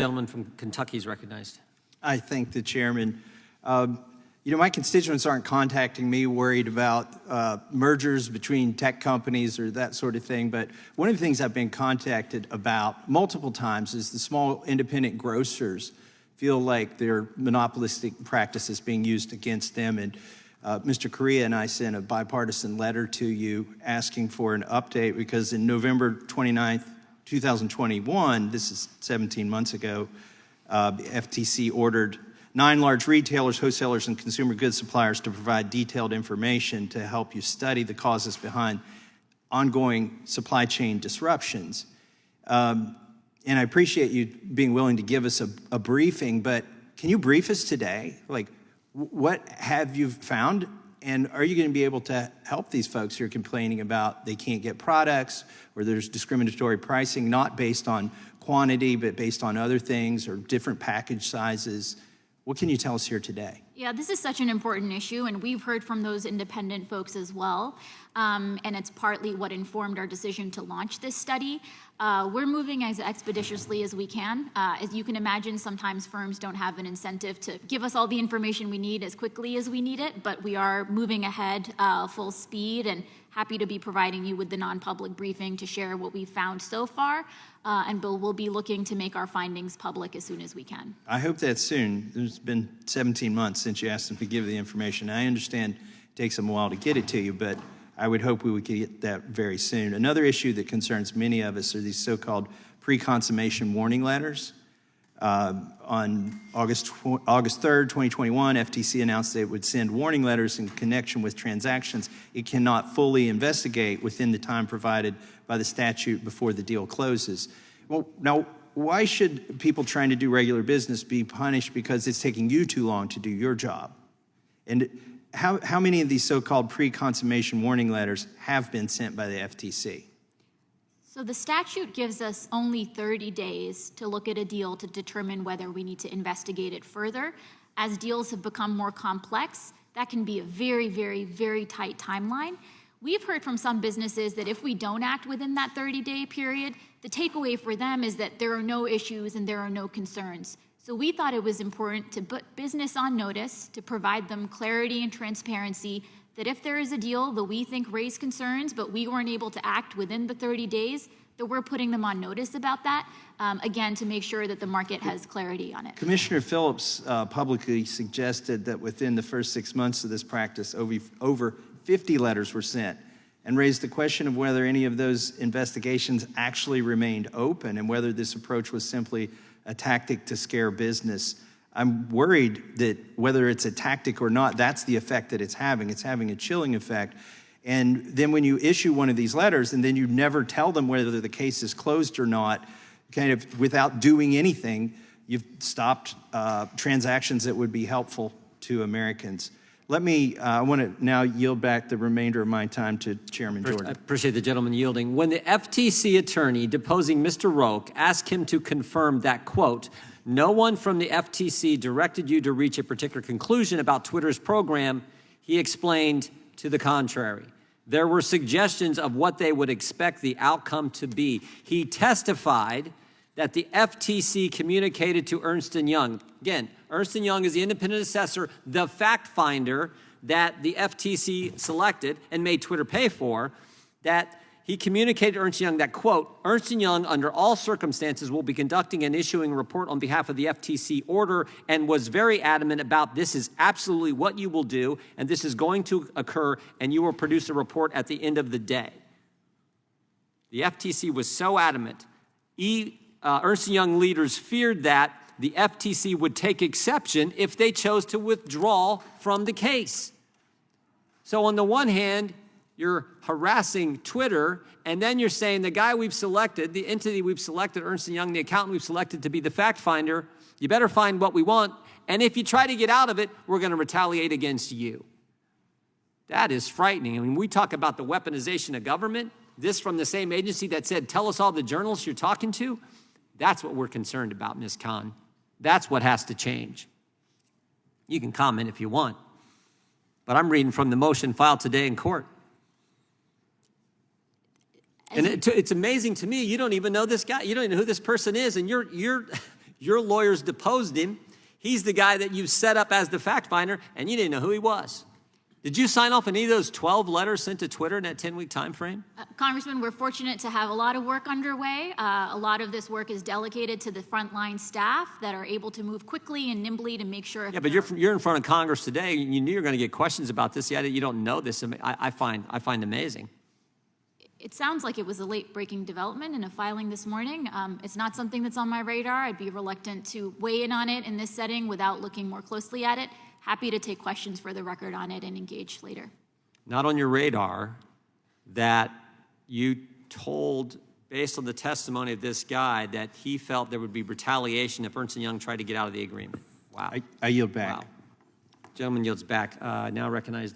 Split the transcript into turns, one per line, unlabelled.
Gentleman from Kentucky is recognized.
I thank the chairman. You know, my constituents aren't contacting me worried about mergers between tech companies or that sort of thing, but one of the things I've been contacted about multiple times is the small independent grocers feel like their monopolistic practices being used against them. And Mr. Correa and I sent a bipartisan letter to you asking for an update because in November 29th, 2021, this is 17 months ago, the FTC ordered 9 large retailers, wholesalers, and consumer goods suppliers to provide detailed information to help you study the causes behind ongoing supply chain disruptions. And I appreciate you being willing to give us a briefing, but can you brief us today? Like, what have you found? And are you going to be able to help these folks who are complaining about they can't get products or there's discriminatory pricing, not based on quantity, but based on other things or different package sizes? What can you tell us here today?
Yeah, this is such an important issue, and we've heard from those independent folks as well, and it's partly what informed our decision to launch this study. We're moving as expeditiously as we can. As you can imagine, sometimes firms don't have an incentive to give us all the information we need as quickly as we need it, but we are moving ahead full speed and happy to be providing you with the non-public briefing to share what we've found so far, and we'll be looking to make our findings public as soon as we can.
I hope that's soon. There's been 17 months since you asked them to give the information. I understand it takes them a while to get it to you, but I would hope we would get that very soon. Another issue that concerns many of us are these so-called pre-consummation warning letters. On August 3rd, 2021, FTC announced that it would send warning letters in connection with transactions it cannot fully investigate within the time provided by the statute before the deal closes. Well, now, why should people trying to do regular business be punished because it's taking you too long to do your job? And how many of these so-called pre-consummation warning letters have been sent by the FTC?
So the statute gives us only 30 days to look at a deal to determine whether we need to investigate it further. As deals have become more complex, that can be a very, very, very tight timeline. We've heard from some businesses that if we don't act within that 30-day period, the takeaway for them is that there are no issues and there are no concerns. So we thought it was important to put business on notice, to provide them clarity and transparency, that if there is a deal that we think raised concerns, but we weren't able to act within the 30 days, that we're putting them on notice about that, again, to make sure that the market has clarity on it.
Commissioner Phillips publicly suggested that within the first 6 months of this practice, over 50 letters were sent, and raised the question of whether any of those investigations actually remained open and whether this approach was simply a tactic to scare business. I'm worried that whether it's a tactic or not, that's the effect that it's having. It's having a chilling effect. And then when you issue one of these letters and then you never tell them whether the case is closed or not, kind of without doing anything, you've stopped transactions that would be helpful to Americans. I want to now yield back the remainder of my time to Chairman Jordan.
I appreciate the gentleman yielding. When the FTC attorney deposing Mr. Roque asked him to confirm that, quote, no one from the FTC directed you to reach a particular conclusion about Twitter's program, he explained to the contrary. There were suggestions of what they would expect the outcome to be. He testified that the FTC communicated to Ernst & Young. Again, Ernst & Young is the independent assessor, the fact finder that the FTC selected and made Twitter pay for, that he communicated to Ernst & Young that, quote, Ernst & Young, under all circumstances, will be conducting and issuing a report on behalf of the FTC order, and was very adamant about this is absolutely what you will do, and this is going to occur, and you will produce a report at the end of the day. The FTC was so adamant. Ernst & Young leaders feared that the FTC would take exception if they chose to withdraw from the case. So on the one hand, you're harassing Twitter, and then you're saying the guy we've selected, the entity we've selected, Ernst & Young, the accountant we've selected to be the fact finder, you better find what we want, and if you try to get out of it, we're going to retaliate against you. That is frightening. I mean, we talk about the weaponization of government, this from the same agency that said, tell us all the journalists you're talking to. That's what we're concerned about, Ms. Khan. That's what has to change. You can comment if you want, but I'm reading from the motion filed today in court. And it's amazing to me, you don't even know this guy. You don't even know who this person is, and you're Your lawyers deposed him. He's the guy that you set up as the fact finder, and you didn't know who he was. Did you sign off on any of those 12 letters sent to Twitter in that 10-week time frame?
Congressman, we're fortunate to have a lot of work underway. A lot of this work is delegated to the frontline staff that are able to move quickly and nimbly to make sure.
Yeah, but you're in front of Congress today. You knew you were going to get questions about this. Yeah, you don't know this. I find amazing.
It sounds like it was a late-breaking development in a filing this morning. It's not something that's on my radar. I'd be reluctant to weigh in on it in this setting without looking more closely at it. Happy to take questions for the record on it and engage later.
Not on your radar that you told, based on the testimony of this guy, that he felt there would be retaliation if Ernst & Young tried to get out of the agreement. Wow.
I yield back.
Wow. Gentleman yields back. Now recognize